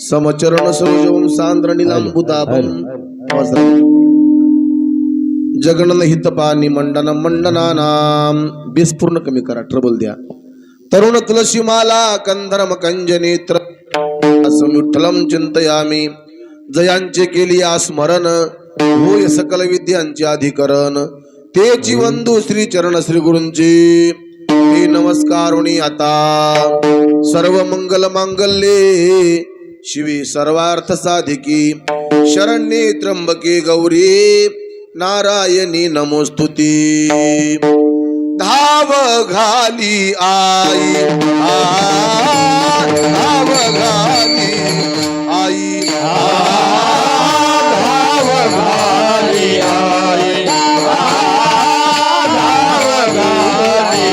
समचरण सरोजवं सांद्र नीलांबुदाभं जगनन हितपानी मंडन मंडनानाम विस्फूर्ण कमी करा ट्रबल द्या तरुण तुलसी माला कंधर्म कंज नेत्र विठ्ठलम चिंतयामी जयांचे केली स्मरण होय सकल विद्यांचे अधिकरण तेची वंदू श्री चरण श्री गुरूंची ते नमस्कारुणी आता सर्व मंगल मांगल्ये शिवी सर्वार्थ साधिकी शरण्ये त्र्यंबके गौरी नारायणी नमोस्तुती धाव घाली आई धाव घाली आई धाव घाली आई धाव घाली आई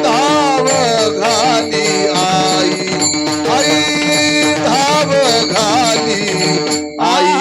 धाव घाली आई आई धाव घाली आई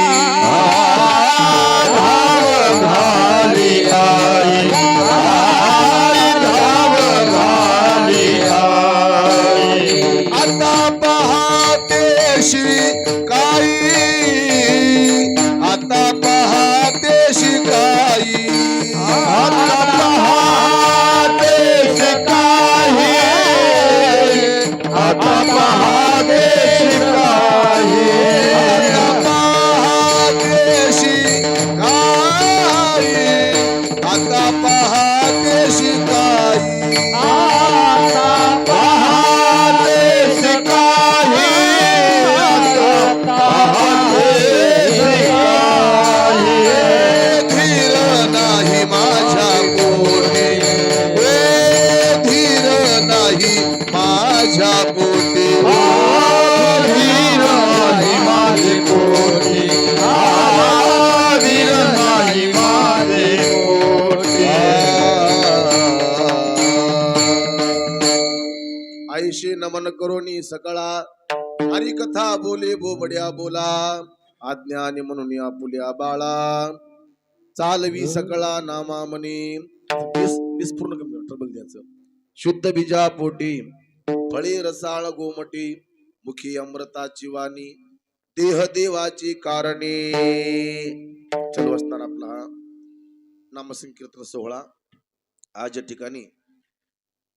आईशी नमन करोनी सकळा हरी कथा बोले बोबड्या बोला आज्ञाने म्हणून या पुल्या बाळा चालवी सकळा नामा मनी विस्फूर्ण ट्रबल द्यायचं शुद्ध बीजा पोटी फळे रसाळ गोमटी मुखी अमृताची वाणी देह देवाची कारणे चालू असणार आपला नामसंकीर्तन सोहळा आज या ठिकाणी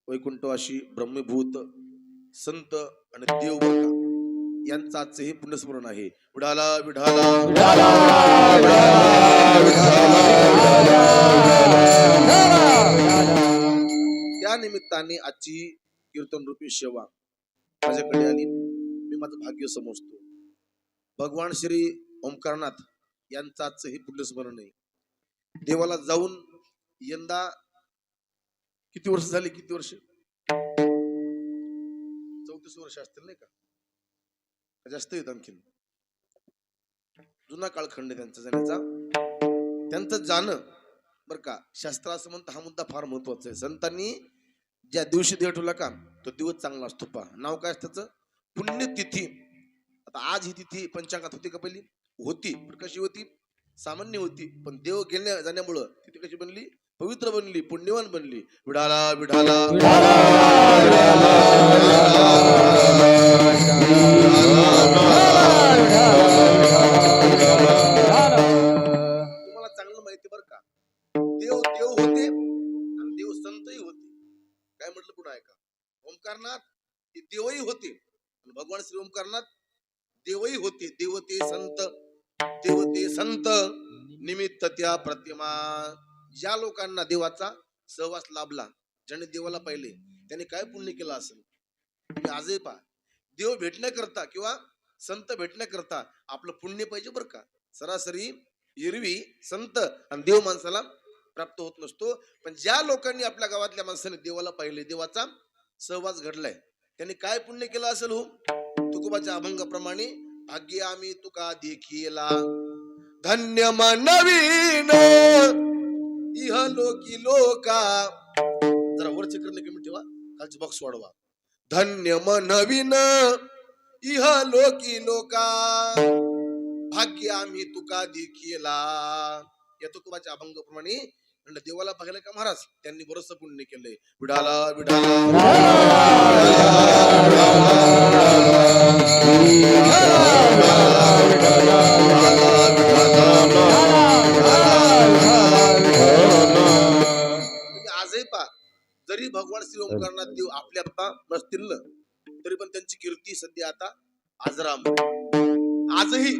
वैकुंठवाशी ब्रह्मभूत संत आणि देव यांचा आजचे पुण्यस्मरण आहे. विढाला विढाला त्या निमित्ताने आजची कीर्तन रूपी सेवा माझ्याकडे आली. मी माझं भाग्य समजतो. भगवान श्री ओंकारनाथ यांचं आजचं हे पुण्यस्मरण आहे. देवाला जाऊन यंदा किती वर्ष झाली? किती वर्ष? 34 वर्ष असतील नाही का? जास्त येत आणखीन. जुना काळखंड त्यांचा जाण्याचा, त्यांचं जाणं बर का. शास्त्र असं म्हणतं हा मुद्दा फार महत्वाचा आहे. संतांनी ज्या दिवशी देह ठेवला का तो दिवस चांगला असतो. पहा नाव काय असतं? पुण्यतिथी. आता आज ही तिथी पंचांगात होती का? पहिली होती. पण कशी होती? सामान्य होती. पण देव गेल्या जाण्यामुळं तिथे कशी बनली? पवित्र बनली, पुण्यवान बनली. विढाला विढाला तुम्हाला चांगलं माहिती बर का. देव देव होते आणि देव संतही होते. काय म्हटलं पुन्हा ऐका. ओंकारनाथ हे देवही होते आणि भगवान श्री ओंकारनाथ देवही होते. देवते संत, देवते संत निमित्त त्या प्रतिमा. ज्या लोकांना देवाचा सहवास लाभला, ज्याने देवाला पाहिले, त्याने काय पुण्य केलं असेल. तुम्ही आजही पहा, देव भेटण्याकरता किंवा संत भेटण्याकरता आपलं पुण्य पाहिजे बरं का. सरासरी एरवी संत आणि देव माणसाला प्राप्त होत नसतो. पण ज्या लोकांनी आपल्या गावातल्या माणसाने देवाला पाहिले, देवाचा सहवास घडलाय, त्यांनी काय पुण्य केलं असेल हो. तुकोबाच्या अभंगाप्रमाणे भाग्य आम्ही तुका देखीला धन्य मनवीन इह लोकी लोका. जरा वरचे करणे कमी ठेवा, खालचे बॉक्स वाढवा. धन्य मनवीन इह लोकी लोका भाग्य आम्ही तुका देखीला. या तुकोबाच्या अभंगाप्रमाणे देवाला पाहिलं का महाराज, त्यांनी बरंच पुण्य केलंय. विढाला विढाला तरी पण त्यांची कीर्ती सध्या आता आजराम आजही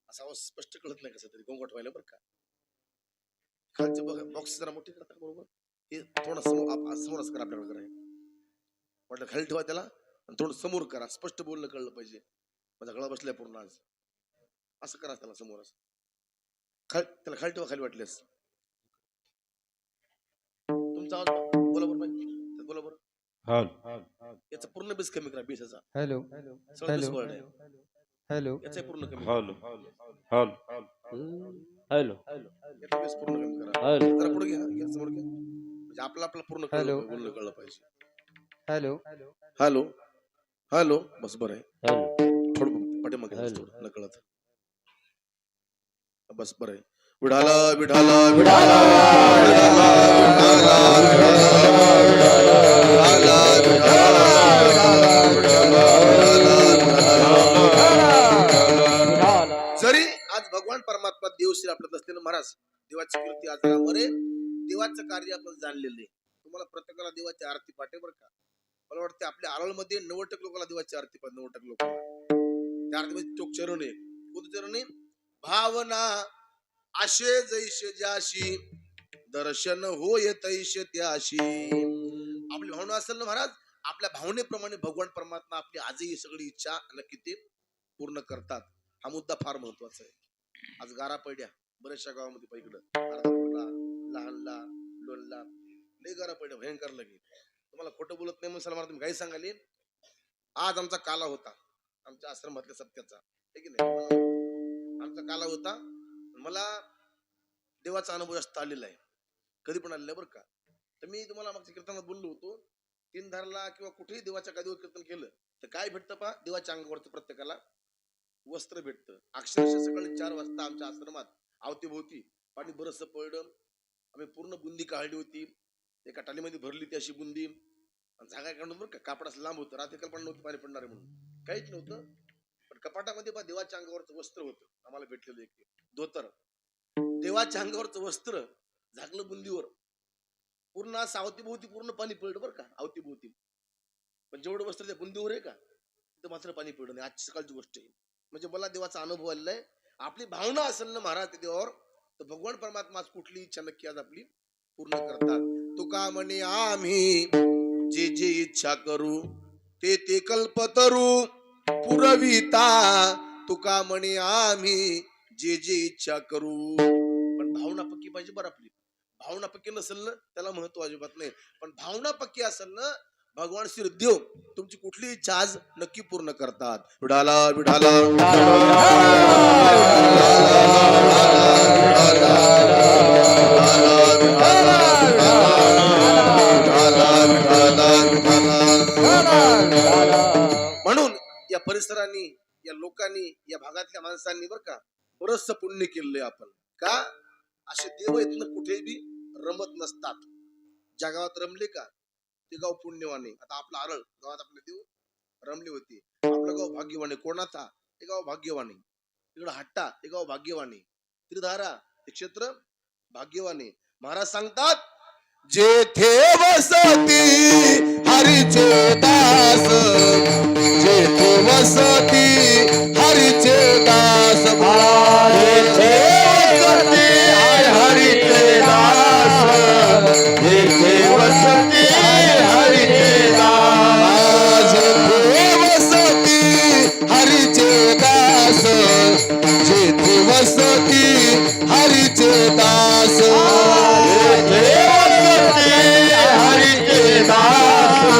असा आवाज स्पष्ट कळत नाही कसं तरी गोंगाट व्हायला बरं का. खालचे बघा बॉक्स जरा मोठे करतात बरोबर, हे थोडं समोरच करा आपल्याकडे करायला म्हटलं, खाली ठेवा त्याला आणि थोडं समोर करा, स्पष्ट बोलणं कळलं पाहिजे. माझा गळा बसलाय पूर्ण आज, असं करा त्याला समोरच, त्याला खाली ठेवा खाली वाटल्यास. तुमचा आवाज बोला बरं, बोला बरं. याचा पूर्ण बेस कमी करा, बेसाचा. हॅलो हॅलो याचा पूर्ण कमी हॅलो याचा बेस पूर्ण कमी करा. जरा पुढे घ्या समोर घ्या, म्हणजे आपला पूर्ण बोलणं कळलं पाहिजे. हॅलो हॅलो हॅलो बस बरं आहे. थोडं पाठीमागे न कळत बस बरं आहे. विढाला विढाला विढाला जरी आज भगवान परमात्मा देवश्री आपल्यात असलेलं महाराज देवाची कीर्ती आज मरे देवाचं कार्य आपण जाणलेले. तुम्हाला प्रत्येकाला देवाची आरती पाठे बरं का. मला वाटतं आपल्या आरळमध्ये 90% लोकांना देवाची आरती पाठ, 90% लोकांना त्या आरतीमध्ये टोक चरण आहे. कोणतं चरण आहे? भावना आशे जैसे ज्याशी दर्शन होय तैसे त्याशी. आपली भावना असेल ना महाराज, आपल्या भावनेप्रमाणे भगवान परमात्मा आपली आजही सगळी इच्छा नक्की ते पूर्ण करतात. हा मुद्दा फार महत्वाचा आहे. आज गारा पडल्या बऱ्याचशा गावामध्ये पहिकडं लहानला लोणला लय गारा पडल्या भयंकर लगे. तुम्हाला खोटं बोलत नाही म्हणून सलमान तुम्ही काही सांगाले. आज आमचा काला होता आमच्या आश्रमातल्या सत्याचा, ठीक आहे, आमचा काला होता. मला देवाचा अनुभव जास्त आलेला आहे, कधी पण आलेला बरं का. तर मी तुम्हाला मागच्या कीर्तनात बोललो होतो, 3 धारला किंवा कुठेही देवाच्या गादीवर कीर्तन केलं तर काय भेटतं पहा, देवाच्या अंगावरचं प्रत्येकाला वस्त्र भेटतं. अक्षरशः सकाळी 4 वाजता आमच्या आश्रमात अवतीभोवती पाणी बरंच पडलं. आम्ही पूर्ण बुंदी काढली होती, एका टालीमध्ये भरली ती अशी बुंदी, जागा काढून बरं का. कापड असं लांब होतं, रात्री कल्पना नव्हती पाणी पडणार आहे म्हणून, काहीच नव्हतं. पण कपाटामध्ये पहा देवाच्या अंगावरचं वस्त्र होतं आम्हाला भेटलेलं, एक धोतर. देवाच्या अंगावरचं वस्त्र झाकलं बुंदीवर, पूर्ण असं अवतीभोवती पूर्ण पाणी पडलं बरं का, अवतीभोवती. पण जेवढं वस्त्र त्या बुंदीवर आहे का तिथं मात्र पाणी पडलं नाही. आजची सकाळची गोष्ट आहे. म्हणजे मला देवाचा अनुभव आलेला आहे. आपली भावना असेल ना महाराज देवावर, तर भगवान परमात्मा कुठली इच्छा नक्की आज आपली पूर्ण करतात. तुका म्हणे आम्ही जे जे इच्छा करू ते ते कल्पतरू पुरविता. तुका म्हणे आम्ही जे जे इच्छा करू. पण भावना पक्की पाहिजे बरं. आपली भावना पक्की नसेल ना त्याला महत्व अजिबात नाही. पण भावना पक्की असेल ना, भगवान श्री देव तुमची कुठली इच्छा आज नक्की पूर्ण करतात. विढाला विढाला म्हणून या परिसरांनी, या लोकांनी, या भागातल्या माणसांनी बरं का बरंचसं पुण्य केलंय आपण. का असे देव आहेत ना कुठेही बी रमत नसतात. ज्या गावात रमले का ते गाव पुण्यवाने. आता आपलं आरळ गावात आपले देव रमले होते. आपलं गाव भाग्यवाने. कोणाचा? ते गाव भाग्यवाने. तिकडं हट्टा ते गाव भाग्यवाने. त्रिधारा ते क्षेत्र भाग्यवाने. महाराज सांगतात, जेथे वसती हरीचे दास, जेथे वसती हरीचे दास, जेथे वसती हरीचे दास, जेथे वसती हरीचे दास, जेथे वसती हरीचे दास, जेथे वसती हरीचे दास, जेथे वसती हरीचे दास,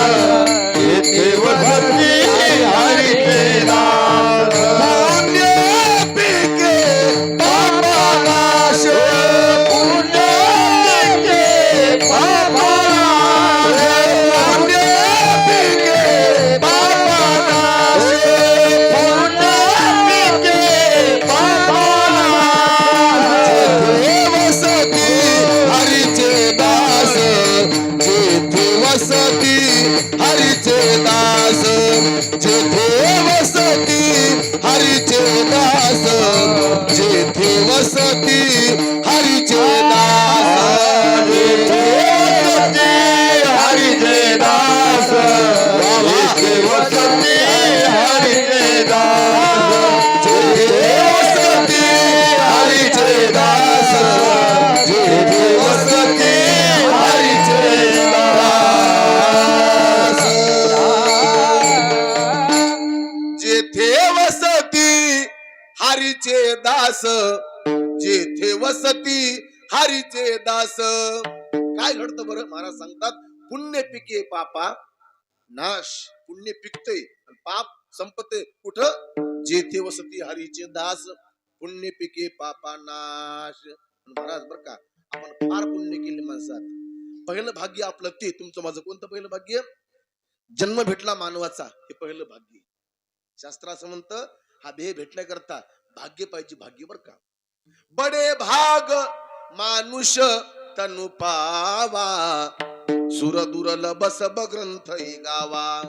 हरीचे दास, जेथे वसती हरीचे दास. काय घडतं बरं? महाराज सांगतात पुण्य पिके पापा नाश. पुण्य पिकते पाप संपते कुठं? जेथे वसती हरीचे दास. पुण्य पिके पापा नाश. महाराज बर का, आपण फार पुण्य केले माणसात. पहिलं भाग्य आपलं ते. तुमचं माझं कोणतं पहिलं भाग्य? जन्म भेटला मानवाचा, हे पहिलं भाग्य. शास्त्र असं म्हणतं हा देह भेटण्याकरता भाग्य पाहिजे. भाग्य बर का. बडे भाग मानुष तनु पावा, सुर दुर्लभ सब ग्रंथ गावा.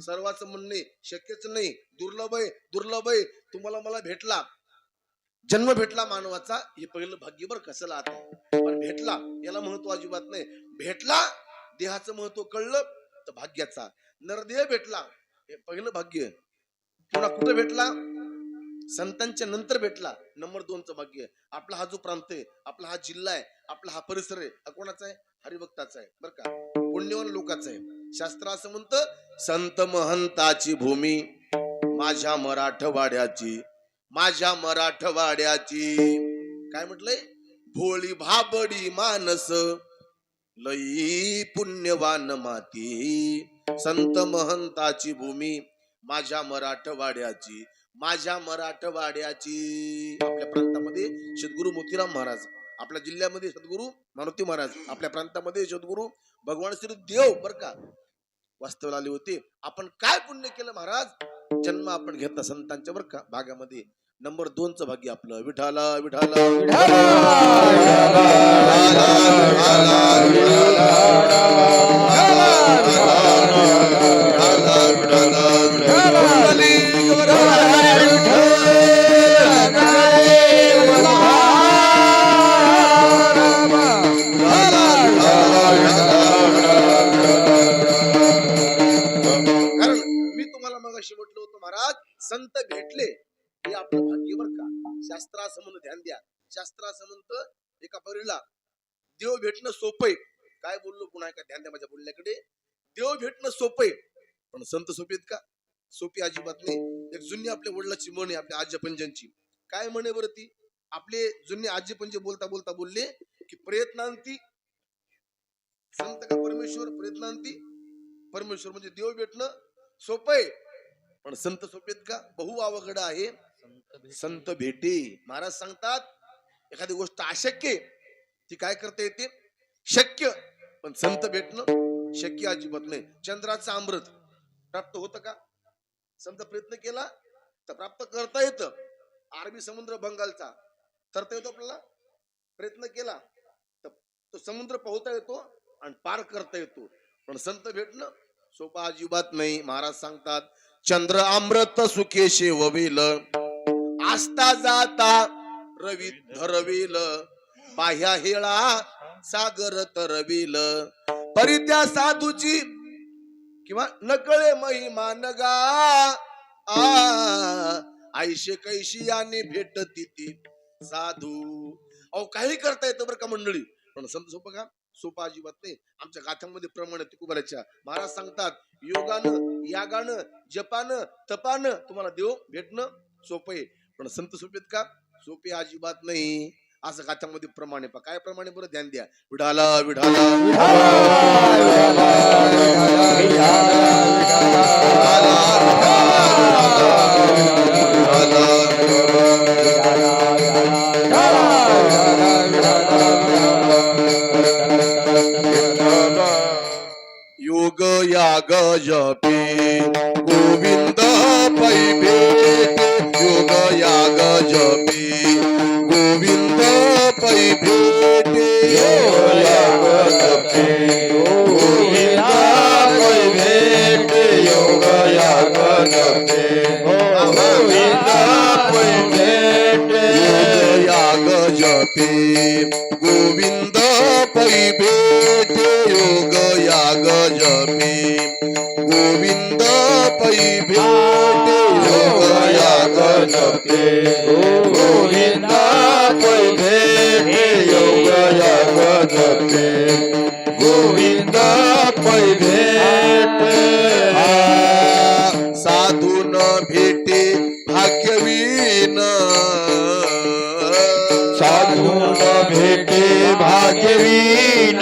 सर्वांचं म्हणणे शक्यच नाही, दुर्लभ आहे, दुर्लभ आहे. तुम्हाला मला भेटला, जन्म भेटला मानवाचा, हे पहिलं भाग्य बर. कसला आता पण भेटला याला महत्व अजिबात नाही. भेटला देहाचं महत्व कळलं तर भाग्याचा. नरदेह भेटला हे पहिलं भाग्य. पुन्हा कुठं भेटला? संतांच्या नंतर भेटला, नंबर 2चं भाग्य. आपला हा जो प्रांत आहे, आपला हा जिल्हा आहे, आपला हा परिसर आहे, हा कोणाचा आहे? हरिभक्ताचा आहे बर का, पुण्यवान लोकांचा आहे. शास्त्र असं म्हणतं संत महंताची भूमी माझ्या मराठवाड्याची, माझ्या मराठवाड्याची. काय म्हटलंय? भोळी भाबडी मानस लई पुण्यवान माती, संत महंताची भूमी माझ्या मराठवाड्याची, माझ्या मराठवाड्याची. आपल्या प्रांतामध्ये सद्गुरु मोतीराम महाराज, आपल्या जिल्ह्यामध्ये सद्गुरु मारुती महाराज, आपल्या प्रांतामध्ये सद्गुरु भगवान श्री देव बर का वास्तव्याला आले होते. आपण काय पुण्य केलं महाराज? जन्म आपण घेतला संतांच्या बर का भागामध्ये. नंबर 2चं भाग्य आपलं. विठाला विठाला म्हटलं होतं महाराज संत भेटले हे आपलं भाग्य बर का. शास्त्र असं म्हणून ध्यान द्या. शास्त्र असं म्हणतं एका परीला देव भेटणं सोपं. काय बोललो पुन्हा का? ध्यान द्या माझ्या बोलण्याकडे. देव भेटणं सोपं पण संत सोपेत का? सोपी अजिबात नाही. एक जुनी आपल्या वडिलाची म्हण आहे, आपल्या आजी पंजांची. काय म्हणे बरं ती? आपले जुने आजी पंजे बोलता बोलता बोलले की प्रयत्नांती संत का परमेश्वर, प्रयत्नांती परमेश्वर. म्हणजे देव भेटणं सोपं पण संत सोपेत का? बहु अवघड आहे संत भेटे. महाराज सांगतात एखादी गोष्ट अशक्य ती काय करता येते? शक्य. पण संत भेटणं शक्य अजिबात नाही. चंद्राचं अमृत प्राप्त होतं का? समजा प्रयत्न केला तर प्राप्त करता येतं. अरबी समुद्र बंगालचा तरता येतो आपल्याला. प्रयत्न केला तर तो समुद्र पोहता येतो आणि पार करता येतो. पण संत भेटणं सोपा अजिबात नाही. महाराज सांगतात चंद्र अमृत सुखे शेववेल, आस्ता जाता रवी धरवेल, बाह्या हेळा सागर तरवेल, परित्या साधूची किंवा नकळे महिमा नगा, आयशे कैशी याने भेटती ती साधू. अहो काही करता येतं बरं का मंडळी, पण संत सोपं का? सोपा अजिबात नाही. आमच्या गाथांमध्ये प्रमाण तुकोबाराच्या महाराज सांगतात योगानं, यागानं, जपानं, तपानं तुम्हाला देव भेटणं सोपं आहे. पण संत सोपेत का? सोपे अजिबात नाही. असं गाथांमध्ये प्रमाण आहे. काय प्रमाणे बरं ध्यान द्या. विढाला विढाला योग याग जपे गोविंद पै भेटे, योग याग जपे गोविंद पै भेटे, योग याग जपे गोविंद पै भेटे, योग याग जपे गोविंद पै भेटे, योग याग जपे गोविंद पै भेटे, योग याग जपे गोविंद पै भेटे, योग याग जपे गोविंद पै भेटे, योग याग जपे गोविंद पै भेटे. साधू न भेटे भाग्यवीन, भेटे भाग्यवीन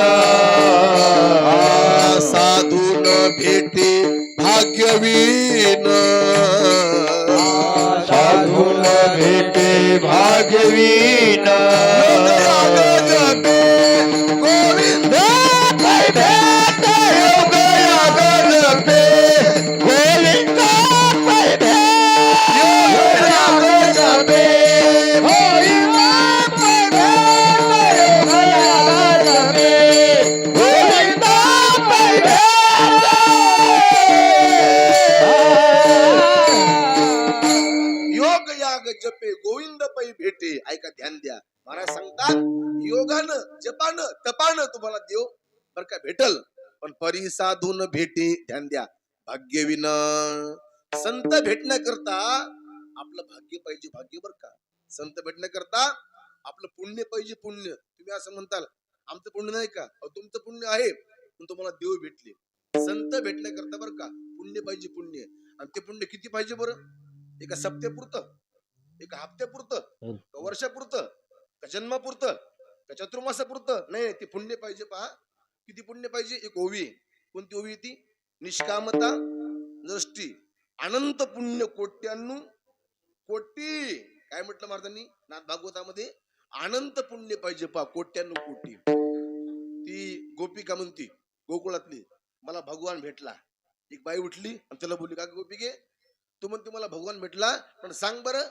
साधून भेटे भाग्यवीन साधून भेटे भाग्यवीन गोविंद पै भेट योग याग जपे गोविंद पै भेट योग याग जपे गोविंद पै भेट योग याग जपे गोविंद पै भेट योग याग जपे गोविंद पै भेटे. ऐका, ध्यान द्या. महाराज सांगतात योगानं जपानं तपानं तुम्हाला देव बर का भेटल, पण परी साधून भेटे. ध्यान द्या, भाग्यविन. संत भेटण्याकरता आपलं भाग्य पाहिजे, भाग्य बर का. संत भेटण्याकरता आपलं पुण्य पाहिजे, पुण्य. तुम्ही असं म्हणताल आमचं पुण्य नाही का? तुमचं पुण्य आहे पण तुम्हाला देव भेटले. संत भेटण्याकरता बर का पुण्य पाहिजे, पुण्य. आणि ते पुण्य किती पाहिजे बरं? एका सप्त्यापुरतं, एका हप्त्यापुरतं, का वर्षापुरतं, का जन्मापुरतं, का चतुर्मासापुरतं? नाही, ते पुण्य पाहिजे. पहा किती पुण्य पाहिजे. एक ओवी. कोणती ओवी ती? निष्कामता दृष्टी अनंत पुण्य कोट्यानु कोटी. काय म्हटलं महाराजांनी नाथ भागवतामध्ये? अनंत पुण्य पाहिजे. पहा, कोट्यानु कोटी. ती गोपिका म्हणती गोकुळातली, मला भगवान भेटला. एक बाई उठली आणि त्याला बोलली, का गोपिके तू म्हणते मला भगवान भेटला, पण सांग बरं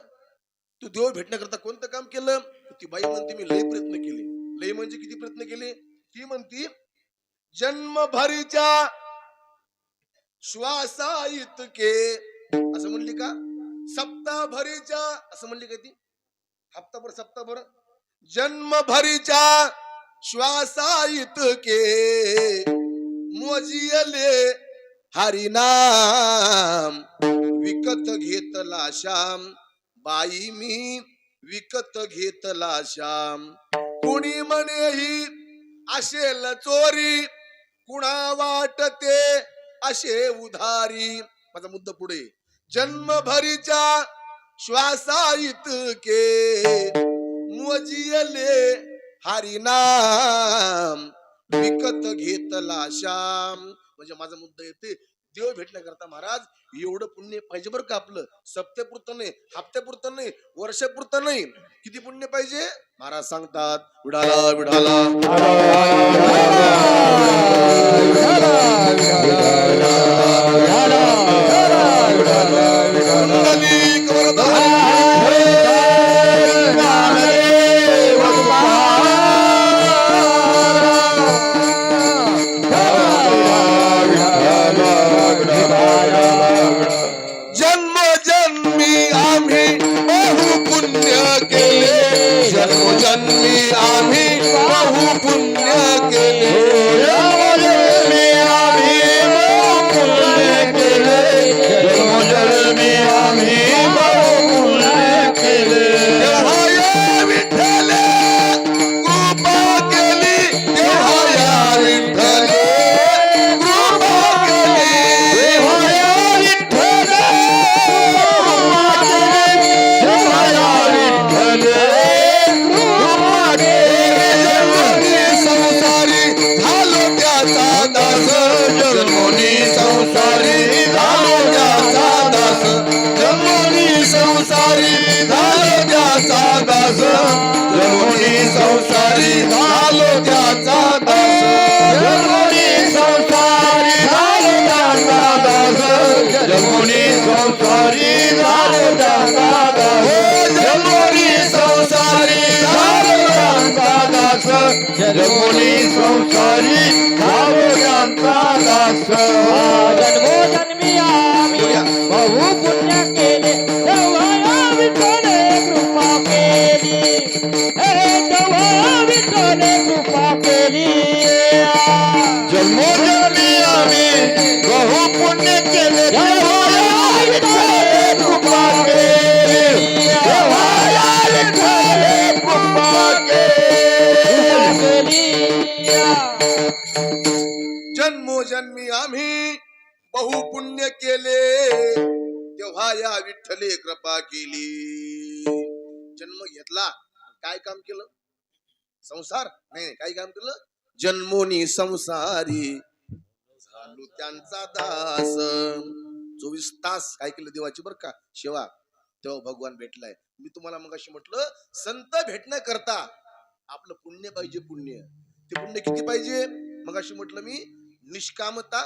तू देव भेटण्याकरता कोणतं काम केलं? ती बाई म्हणते मी लय प्रयत्न केले. लय म्हणजे किती प्रयत्न केले? ती म्हणती जन्मभरीच्या श्वासा इतके. असं म्हणली का? सप्ताभरीच्या असं म्हणली का ती? हप्ताभर सप्ताभर. जन्मभरीच्या श्वासा इतके मोजियले हरिनाम विकत घेतला श्याम. बाई मी विकत घेतला श्याम. कुणी म्हणेही असेल चोरी, कुणा वाटते असे उधारी. माझा मुद्दा पुढे. जन्मभरीच्या श्वासा इतके मोजियले हरिनाम विकत घेतला श्याम. म्हणजे माझा मुद्दा येते, देव भेटण्याकरता महाराज एवढं पुण्य पाहिजे बरं का. आपलं सप्त्यापुरतं नाही, हप्त्यापुरतं नाही, वर्षापुरतं नाही. किती पुण्य पाहिजे? महाराज सांगतात विडाला विडाला जन्मी आम्ही बहु पुण्य केले. जन्मी आम्ही बहु पुण्य केले. जन्मी आम्ही बहु पुण्य केले. तेव्हा या विठ्ठले कृपा केली. तेव्हा या विठ्ठले कृपा केली. तेव्हा या विठ्ठले कृपा केली. तेव्हा या विठ्ठले जन्मोनी संसारी झालो त्याचा दास. जन्मोनी संसारी झालो त्याचा दास. जन्मोनी संसारी झालो त्याचा दास. जन्मोनी संसारी झालो त्याचा दास. जन्मोनी संसारी झालो त्याचा दास. जन्मोनी संसारी झालो त्याचा दास. जन्मोनी संसारी झालो त्यांचा दास. जन्मोजन्मी आम्ही बहु पुण्य केले. तेव्हा या विठ्ठले कृपा केली. तेव्हा विठ्ठले कृपा केली. जन्मोजन्मी आम्ही बहु पुण्य केले. तेव्हा या विठ्ठले कृपा केली. तेव्हा या विठ्ठले कृपा केली. जन्मोजन्मी आम्ही बहु पुण्य केले. तेव्हा या विठ्ठले कृपा केली. जन्म घेतला, काय काम केलं? संसार नाही, काय काम केलं? जन्मोनी संसारी झालो त्यांचा दास. 24 तास काय केलं देवाची बरं का सेवा, तेव्हा भगवान भेटलाय. मी तुम्हाला मग अशी म्हटलं, संत भेटण्याकरता आपलं पुण्य पाहिजे. पुण्य, ते पुण्य किती पाहिजे? मग अशी म्हटलं मी, निष्कामता.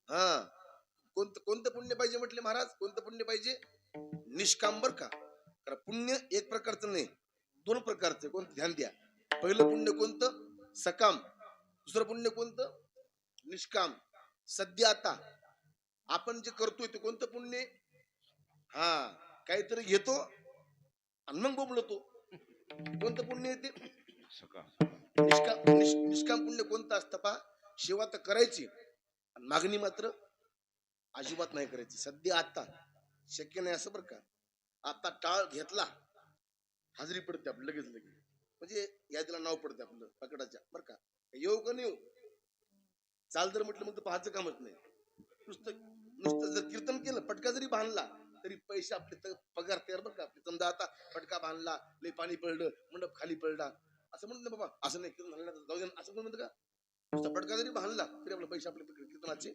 हा, कोणतं कोणतं पुण्य पाहिजे म्हटले महाराज? कोणतं पुण्य पाहिजे? निष्काम बर का. कारण पुण्य एक प्रकारचं नाही, 2 प्रकारचं. कोणतं? ध्यान द्या. पहिलं पुण्य कोणतं? सकाम. दुसरं पुण्य कोणतं? निष्काम. सध्या आता आपण जे करतोय ते कोणतं पुण्य? हा, काहीतरी घेतो आणि मग बोंबलतो, कोणतं पुण्य येते? निष्काम पुण्य कोणतं असतं पा? सेवा तर करायची आणि मागणी मात्र अजिबात नाही करायची. सध्या आता शक्य नाही असं बरं का. आता टाळ घेतला, हाजरी पडते आपलं लगेच लगेच, म्हणजे यादीला नाव पडते आपलं पकडाच्या बरं का. येऊ का नाही येऊ, चाल जर म्हटलं मग तर पाहायचं कामच नाही. नुसतं नुसतं जर कीर्तन केलं, पटका जरी बांधला तरी पैसे आपले पगार तयार बरं का. आपले समजा आता पटका बांधला, लय पाणी पडलं, मंडप खाली पडला, असं म्हणत नाही बाबा, असं नाही कीर्तन झालं जाऊ दे असं म्हणत का. नुसता पटका जरी बांधला तरी आपले पैसे आपले कीर्तनाचे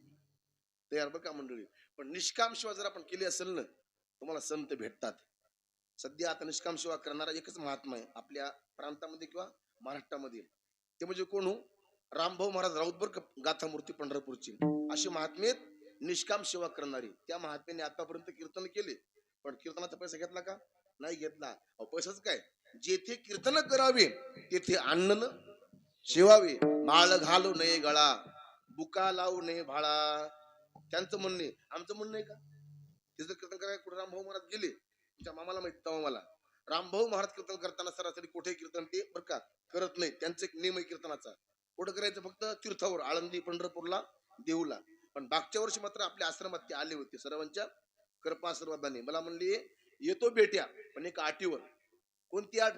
तयार बरं का मंडळी. पण निष्काम सेवा जर आपण केली असेल ना, तुम्हाला संत भेटतात. सध्या आता निष्काम सेवा करणारा एकच महात्मा आहे आपल्या प्रांतामध्ये किंवा महाराष्ट्रामध्ये, ते म्हणजे कोण हो? रामभाऊ महाराज राऊत बरं का, गाथा मूर्ती पंढरपूरची. असे महात्मे निष्काम सेवा करणारी. त्या महात्म्याने आतापर्यंत कीर्तन केले, पण कीर्तनाचा पैसा घेतला का? नाही घेतला. पैसाच काय, जेथे कीर्तन करावे तेथे अन्न शेवावे, माळ घालू नये गळा, बुका लावू नये भाळा. त्यांचं म्हणणे, आमचं म्हणणं आहे का? तिचं कीर्तन करायला कुठे रामभाऊ महाराज गेले, तुमच्या मामाला माहित तेव्हा मला. रामभाऊ महाराज कीर्तन करताना सरासरी कुठे कीर्तन ते बरं का करत नाही. त्यांचा एक नियम आहे कीर्तनाचा. कुठं करायचं? फक्त तीर्थावर, आळंदी, पंढरपूरला, देऊला. पण मागच्या वर्षी मात्र आपल्या आश्रमात ते आले होते, सर्वांच्या कृपा आशीर्वादाने. मला म्हणले येतो बेट्या, पण एक अटीवर. कोणती आठ?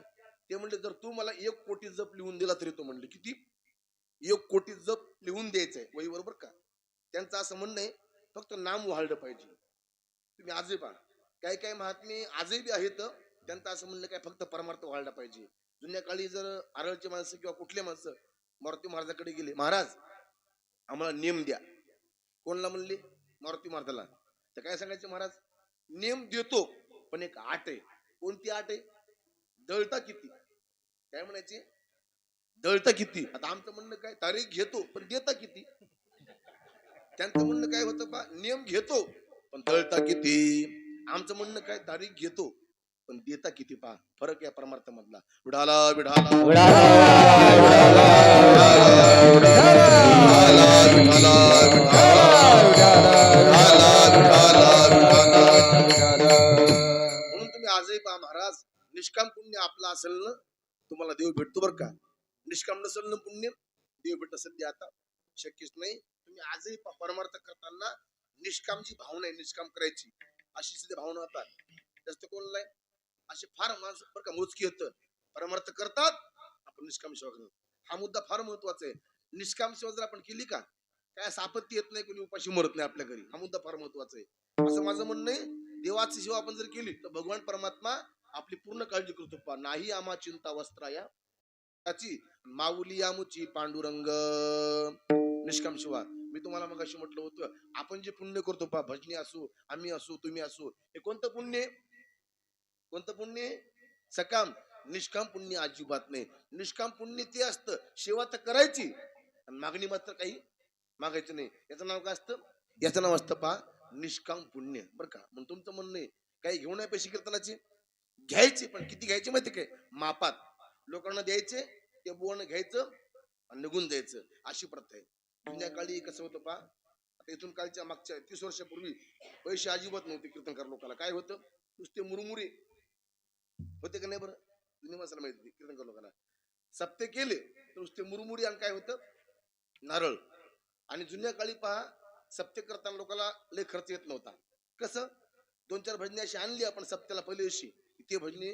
ते म्हणले जर तू मला 1 कोटी जप लिहून दिला तरी तो. म्हणले किती? 1 कोटी जप लिहून द्यायचंय वही बरोबर का. त्यांचं असं म्हणणं आहे फक्त नाम वाढलं पाहिजे. तुम्ही आजही पहा, काही काही महात्मे आजही बी आहेत, त्यांचं असं म्हणणं काय फक्त परमार्थ वाढला पाहिजे. जुन्या काळी जर आरळचे माणसं किंवा कुठले माणसं मारुती महाराजाकडे गेले, महाराज आम्हाला नियम द्या. कोणला म्हणले? मारुती महाराजाला. तर काय सांगायचे? महाराज नियम देतो, पण एक आट आहे. कोणती आट आहे? दळता किती. काय म्हणायचे? दळता किती. आता आमचं म्हणणं काय, तारीख घेतो पण देता किती. त्यांचं म्हणणं काय होतं पा, नियम घेतो पण दळता किती. आमचं म्हणणं काय, तारीख घेतो पण देता किती. पा फरक या परमार्थ मधला. विढाला विढाला म्हणून तुम्ही आजही पहा महाराज, निष्काम पुण्य आपला असेल ना, तुम्हाला देव भेटतो बरं का. निष्काम नसेल ना पुण्य, देव भेटत सध्या आता शक्यच नाही. तुम्ही आजही परमार्थ करताना निष्काम जी भावना आहे, निष्काम करायची अशी सुद्धा भावना होतात. जास्त कोण नाही असे फार माणसं बरं का मोजकी होतं, परमार्थ करतात आपण निष्काम सेवा करतात. हा मुद्दा फार महत्वाचा आहे. निष्काम सेवा जर आपण केली का, काय आपत्ती येत नाही, कोणी उपाशी मरत नाही आपल्या घरी. हा मुद्दा फार महत्वाचा आहे असं माझं म्हणणं आहे. देवाची सेवा आपण जर केली तर भगवान परमात्मा आपली पूर्ण काळजी करतो. पा नाही आम्हा चिंता वस्त्राया त्याची, माऊली आमुची पांडुरंग. निष्काम सेवा मी तुम्हाला मग अशी म्हटलं होतं, आपण जे पुण्य करतो पा, भजनी असो, आम्ही असो, तुम्ही असो, हे कोणतं पुण्य? कोणतं पुण्य? सकाम. निष्काम पुण्य अजिबात नाही. निष्काम पुण्य ते असतं, सेवा तर करायची आणि मागणी मात्र काही मागायचं नाही. याचं नाव काय असतं? याचं नाव असतं पा निष्काम पुण्य बरं का. मग तुमचं म्हणणं आहे काही घेऊन आहे पैसे कीर्तनाचे, घ्यायचे पण किती घ्यायचे माहिती काय? मापात. लोकांना द्यायचे, ते बोन घ्यायचं आणि निघून जायचं, अशी प्रथा आहे. जुन्या काळी कसं होतं पा, आता इथून कालच्या मागच्या 30 वर्षापूर्वी पैसे अजिबात नव्हते कीर्तनकार लोकांना. काय होतं? नुसते मुरमुरे होते का नाही बरं? जुन्या माणसाला माहिती कीर्तनकार लोकांना. सप्ते केले तर नुसते मुरमुरे आणि काय होतं? नारळ. आणि जुन्या काळी पहा, सप्ते करताना लोकांना लय खर्च येत नव्हता. कसं? 2-4 भजने अशी आणली आपण सप्त्याला पहिल्या दिवशी, ते भजने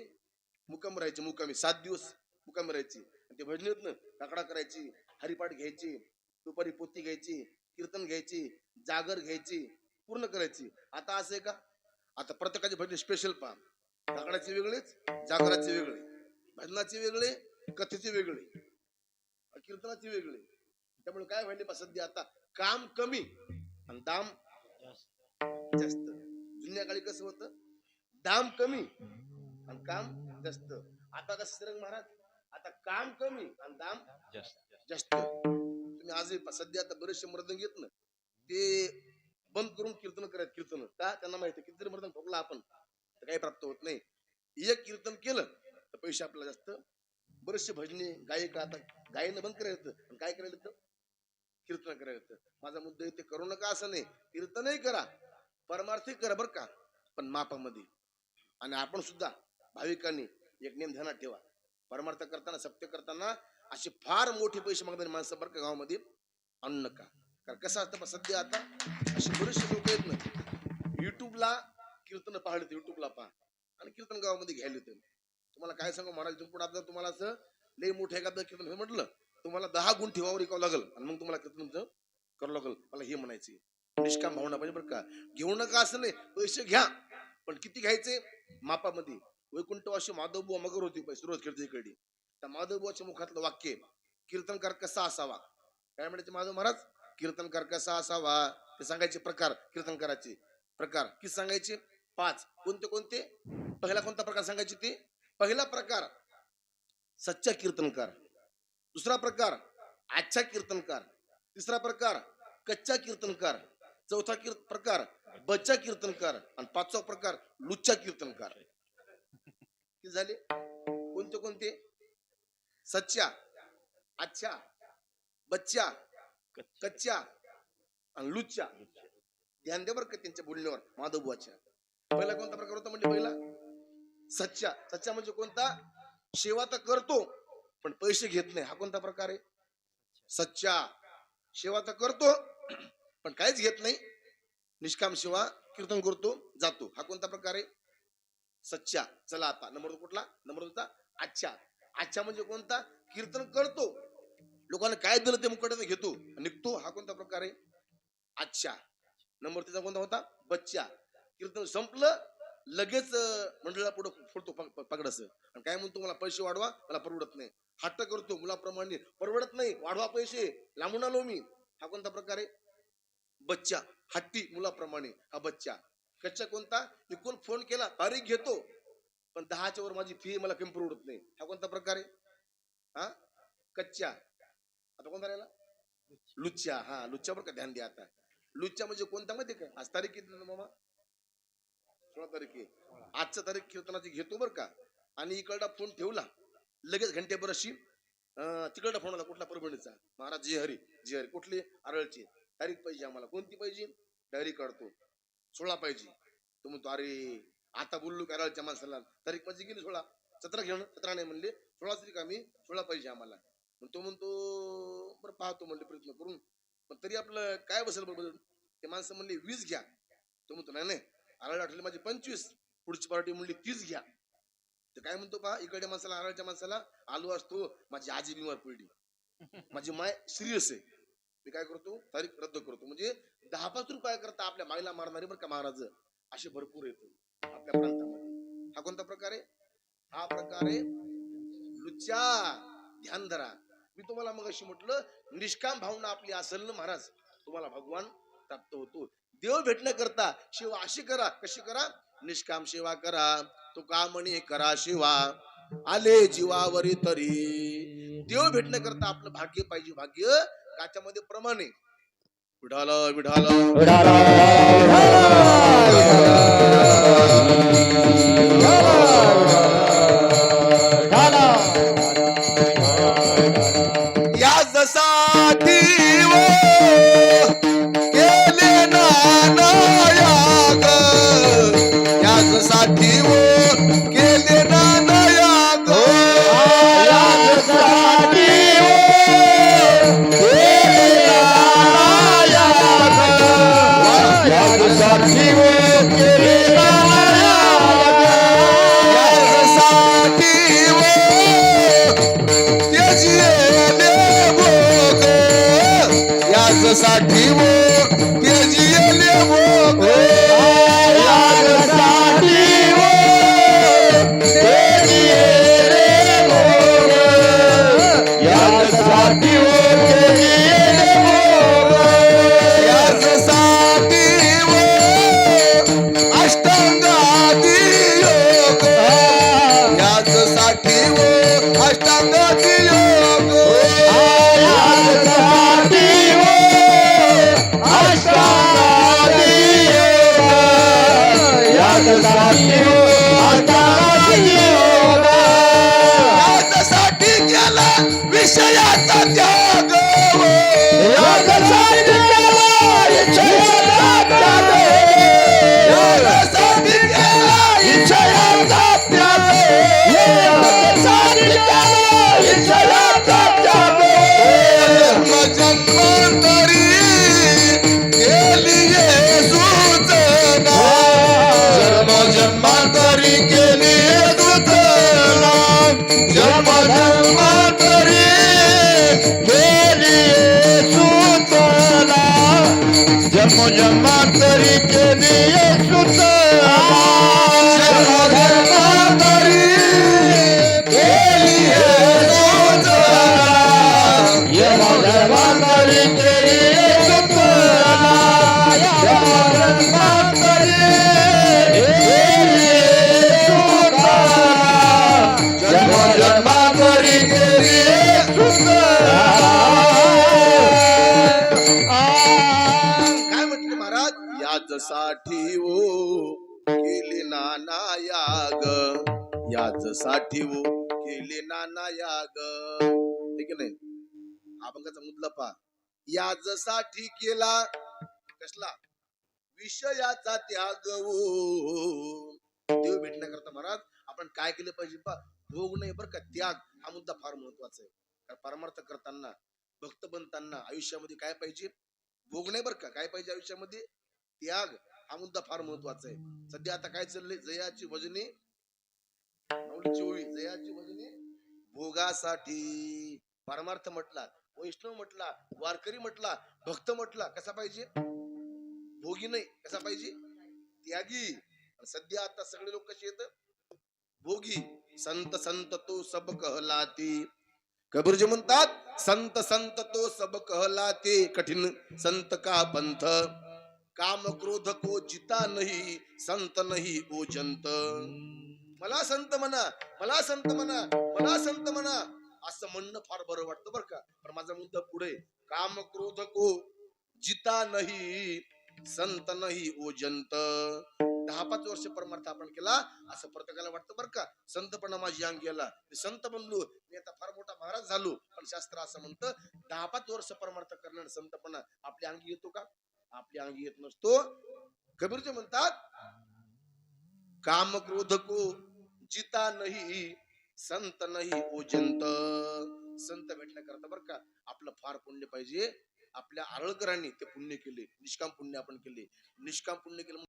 मुक्काम राहायचे. मुक्कामी 7 दिवस मुक्काम राहायची. ते भजनेत ना काकडा करायची, हरिपाठ घ्यायची, दुपारी पोथी घ्यायची, कीर्तन घ्यायची, जागर घ्यायची, पूर्ण करायची. आता असं आहे का? आता प्रत्येकाचे भजने स्पेशल पहा. काकडाचे वेगळेच, जागराचे वेगळे, भजनाचे वेगळे कथेचे वेगळे, कीर्तनाचे वेगळे. त्यामुळे काय व्हायले बा सध्या आता, काम कमी आणि दाम जास्त. जुन्या काळी कसं होतं, दाम कमी आणि काम जास्त. आता कसं श्रीरंग महाराज, आता काम कमी आणि दाम जास्त. तुम्ही आजही सध्या आता बरेचसे मर्दंग येत ना, ते बंद करून कीर्तन करायचं. कीर्तन का, त्यांना माहिती किती जरी मर्दंग ठोकला आपण तर काही प्राप्त होत नाही. एक कीर्तन केलं तर पैसे आपल्याला जास्त. बरेचसे भजने गायक आता गायनं बंद करायचं आणि काय करायला तर कीर्तन करायचं. माझा मुद्दा इथे करू नका असं नाही, कीर्तनही करा, परमार्थी करा बरं का, पण मापामध्ये. आणि आपण सुद्धा भाविकांनी एक नेम ध्यानात ठेवा, परमार्थ करताना, सत्य करताना असे फार मोठे पैसे मागणारी माणसं बरं का गावामध्ये आणू नका. कारण कसं असतं सध्या आता असे बरेचसे लोक आहेत ना, युट्यूबला कीर्तन पाहले, युट्यूबला पहा आणि कीर्तन गावामध्ये घ्यायला येते. तुम्हाला काय सांगू महाराज, इथून पुढे आता तुम्हाला असं लई मोठं एखादं कीर्तन हे म्हटलं, तुम्हाला 10 गुण ठेवावर ऐकावं लागल आणि मग तुम्हाला कीर्तन तुमचं करावं लागल. मला हे म्हणायचे, निष्काम भावना पाहिजे बरं का. घेऊ नका असं नाही, पैसे घ्या पण किती घ्यायचे मापामध्ये. वैकुंठवासी माधवबुवा मगर होती सुरुवात कीर्तन इकडे. त्या माधवबुवाच्या मुखातलं वाक्य, कीर्तनकार कसा असावा, काय म्हणायचे माधव महाराज, कीर्तनकार कसा असावा ते सांगायचे. प्रकार, कीर्तनकाराचे प्रकार किती सांगायचे, 5. कोणते कोणते? पहिला कोणता प्रकार सांगायचे ते, पहिला प्रकार सच्चा कीर्तनकार, दुसरा प्रकार अच्छा कीर्तनकार, तिसरा प्रकार कच्चा कीर्तनकार, चौथा प्रकार बच्चा कीर्तनकार आणि 5वा प्रकार लुच्चा कीर्तनकार. किती झाले? कोणते कोणते? सच्चा, अच्छा, बच्चा, कच्चा आणि लुच्चा. ध्यान द्या बरं का त्यांच्या बोलण्यावर माधवबुवाच्या. पहिला कोणता प्रकार होता म्हणजे, पहिला सच्चा. सच्चा म्हणजे कोणता? सेवा तर करतो पण पैसे घेत नाही, हा कोणता प्रकार आहे? सच्चा. सेवा तर करतो पण काहीच घेत नाही, निष्काम सेवा, कीर्तन करतो जातो, हा कोणता प्रकार आहे? सच्चा. चला आता नंबर 2 कुठला? नंबर 2 चा अच्छा. अच्छा म्हणजे कोणता? कीर्तन करतो, लोकांना काय दिलं ते मुकाट्याने घेतो निघतो, हा कोणता प्रकार आहे? अच्छा. नंबर 3 कोणता होता? बच्चा. कीर्तन संपलं लगेच मंडळा पुढे फोडतो पकडस आणि काय म्हणतो, मला पैसे वाढवा, मला परवडत नाही, हट्ट करतो मुलाप्रमाणे, परवडत नाही, वाढवा पैसे, लांबून आलो मी, हा कोणता प्रकार आहे? बच्चा. हट्टी मुलाप्रमाणे, हा बच्चा. कच्चा कोणता? इकडून फोन केला तारीख घेतो पण 10च्या वर माझी फी, मला कमी परवडत नाही, हा कोणता प्रकार आहे? हा कच्चा. आता कोणता राहिला? लुच्चा. हा लुच्चा बरं का, ध्यान द्या आता. लुच्चा म्हणजे कोणता माहिती का? आज तारीख किती मामा? 16 तारीख आहे. आजचा तारीख कीर्तनाची घेतो बरं का, आणि इकडला फोन ठेवला लगेच घंटेभर अशी तिकडला फोन आला कुठला, परभणीचा, महाराज जे हरी, जे हरी कुठली, आरळची, तारीख पाहिजे आम्हाला. कोणती पाहिजे? डायरी काढतो, 16 पाहिजे. तो म्हणतो अरे आता बोललो की आरळच्या माणसाला, तारीख माझी गेली 16, 17 घेणं, 17 नाही म्हणले, 16 तारीख आम्ही, 16 पाहिजे आम्हाला. तो म्हणतो बरं पाहतो म्हणले प्रयत्न करून, पण तरी आपलं काय बसेल बरोबर. ते माणसं म्हणले 20 घ्या. तो म्हणतो नाही नाही, आरळ आठवली माझी 25, पुढची पार्टी म्हणली 30 घ्या. तर काय म्हणतो पहा, इकडच्या माणसाला, आरळच्या माणसाला आलो असतो, माझी आजी बिमार पडली, माझी माय सिरियस आहे, मी काय करतो, तारीख रद्द करतो. म्हणजे 10-5 रुपया करता आपल्या मायला मारणारे बरं का महाराज असे भरपूर येतो आपल्या प्रांतामध्ये. हा कोणता प्रकार आहे? हा प्रकार आहे लुच्चा. ध्यान धरा. मी तुम्हाला मग अशी म्हटलं, निष्काम भावना आपली असेल ना महाराज, तुम्हाला भगवान प्राप्त होतो. देव भेटण्याकरता सेवा अशी करा, कशी करा? निष्काम सेवा करा. तो का म्हणे करा सेवा आले जीवावरी तरी. देव भेटण्याकरता आपलं भाग्य पाहिजे, भाग्य त्याच्यामध्ये प्रमाण आहे. विठाला विठाला या जसा देव केले नानायाग, या जसा देव केले नानायाग, या जसा देव केले नानायाग, या जसा देव केले नानायाग, या जसा देव त्याजिले भोग, या जसा देव त्याजिले भोग, या जसा देव त्याजिले भोग, याच्यासाठी केला विषयाचा त्याग याच्यासाठी केला जन्मांतरी केली सूचना जन्मांतरी केली सूचना जन्मांतरी केली सूचना जन्मांतरी केली सूचना जन्मांतरी केली जन्मांतरी केली जन्मांतरी केली काय म्हटले महाराज याचसाठी ओ केले नाना याग याचसाठी ओ केले नाना याग ठीक आहे नाही अभंगाचा मुद्दा पहा याचसाठी केला कसला विषयाचा त्याग देव भेटण्याकरता महाराज आपण काय केलं पाहिजे पहा भोग नाही बरं का त्याग हा मुद्दा फार महत्वाचा आहे कारण परमार्थ करताना भक्त बनताना आयुष्यामध्ये काय पाहिजे भोग नाही बरं का काय पाहिजे आयुष्यामध्ये त्याग हा मुद्दा फार महत्वाचा आहे सध्या आता काय चाललंय जयाची भजने माऊलीची ओळी जयाची भजने भोगासाठी परमार्थ म्हटला वैष्णव म्हटला वारकरी म्हटला भक्त म्हटला कसा पाहिजे भोगी नाही कसा पाहिजे त्यागी सध्या आता सगळे लोक कसे येत भोगी संत संत तो सब कहलाती कबीरजी म्हणतात संत संत तो सब कहलाते कठीण संत का पंथ काम क्रोध को जिता नाही संत नाही ओ जंत मला संत म्हणा मला संत म्हणा मला संत म्हणा असं म्हणणं फार बरं वाटतं बरं का पण माझा मुद्दा पुढे काम क्रोध को जिता नाही संत नाही ओ जंत 10-5 वर्ष परमार्थ आपण केला असं प्रत्येकाला वाटतं बरं का संतपणा माझी अंग गेला संत बनलो मी आता फार मोठा महाराज झालो पण शास्त्र असं म्हणतं 10-5 वर्ष परमार्थ करणार संतपणा आपल्या अंगी येतो का आपल्या अंगी येत नसतो कबीरजी म्हणतात काम क्रोध को जिता नाही संत नाही ओजंत संत भेटण्याकरता बरं का आपलं फार पुण्य पाहिजे आपल्या आरळकरांनी ते पुण्य केले निष्काम पुण्य आपण केले निष्काम पुण्य केलं